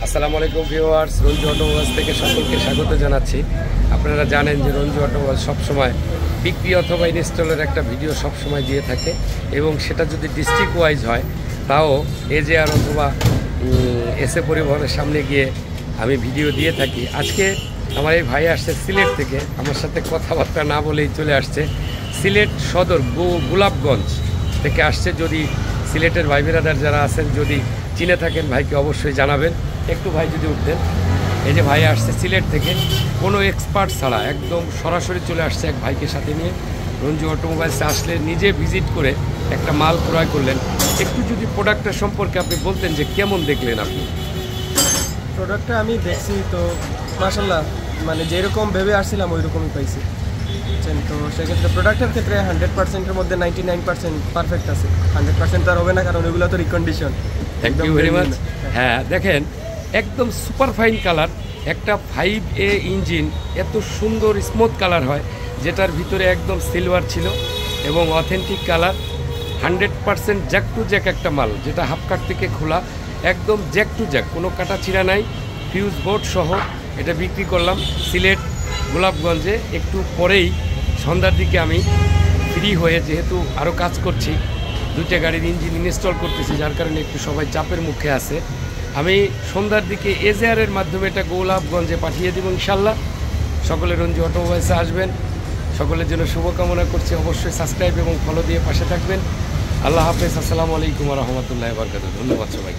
আসসালামু আলাইকুম viewers, Ranju automobiles থেকে সকলকে স্বাগত জানাচ্ছি। আপনারা জানেন যে রঞ্জু অটোমোবাইলস সবসময় বিক্রি অথবা ইনস্টলের একটা ভিডিও সবসময় দিয়ে থাকে, এবং সেটা যদি ডিস্ট্রিক্ট ওয়াইজ হয় তাও এজেআর অথবা এসএ পরিবহনের সামনে গিয়ে আমি ভিডিও দিয়ে থাকি। আজকে আমার এই ভাই আসছে সিলেট থেকে, আমার সাথে কথাবার্তা না বলেই চলে আসছে। সিলেট সদর গোলাপগঞ্জ থেকে আসছে। যদি সিলেটের ভাই বিরাদার যারা আছেন যদি চিনে থাকেন ভাইকে অবশ্যই জানাবেন। একটু ভাই যদি উঠতেন। এই যে ভাই আসছে সিলেট থেকে, কোনো এক্সপার্ট ছাড়া একদম সরাসরি চলে আসছে এক ভাইকে সাথে নিয়ে। রঞ্জু অটোমোবাইলসে আসলে নিজে ভিজিট করে একটা মাল ক্রয় করলেন। একটু যদি প্রোডাক্টটা সম্পর্কে আপনি বলতেন যে কেমন দেখলেন আপনি? প্রোডাক্টটা আমি দেখছি তো মাশাল্লাহ, মানে যেরকম ভেবে আসছিলাম ওই রকমই পাইছি, বুঝছেন। তো সেক্ষেত্রে প্রোডাক্টের ক্ষেত্রে 100%-এর মধ্যে 99% পারফেক্ট আছে। 100% তো আর হবে না, কারণ ওইগুলো তো recondition. Thank you very much. হ্যাঁ দেখেন, একদম সুপার ফাইন কালার, একটা 5A ইঞ্জিন, এত সুন্দর স্মুথ কালার হয়, যেটার ভিতরে একদম সিলভার ছিল এবং authentic colour. 100% jack to jack একটা মাল, যেটা হাফ কাট থেকে খোলা, একদম জ্যাক টু জ্যাক, কোনো কাটা ছিঁড়া নাই, ফিউজ বোর্ড সহ এটা বিক্রি করলাম সিলেট গোলাপগঞ্জে। একটু পরেই সন্ধ্যার দিকে আমি ফ্রি হয়ে, যেহেতু আরও কাজ করছি, দুইটা গাড়ির ইঞ্জিন ইনস্টল করতেছি, যার কারণে একটু সবাই চাপের মুখে আছে। আমি সন্ধ্যার দিকে এজেআরের মাধ্যমে এটা গোলাপগঞ্জে পাঠিয়ে দেব ইনশাল্লাহ। সকলে রঞ্জু অটোমোবাইলসে আসবেন, সকলের জন্য শুভকামনা করছি। অবশ্যই সাবস্ক্রাইব এবং ফলো দিয়ে পাশে থাকবেন। আল্লাহ হাফেজ। আসসালামু আলাইকুম ওয়া রাহমাতুল্লাহি ওয়া বারাকাতুহু। ধন্যবাদ সবাই।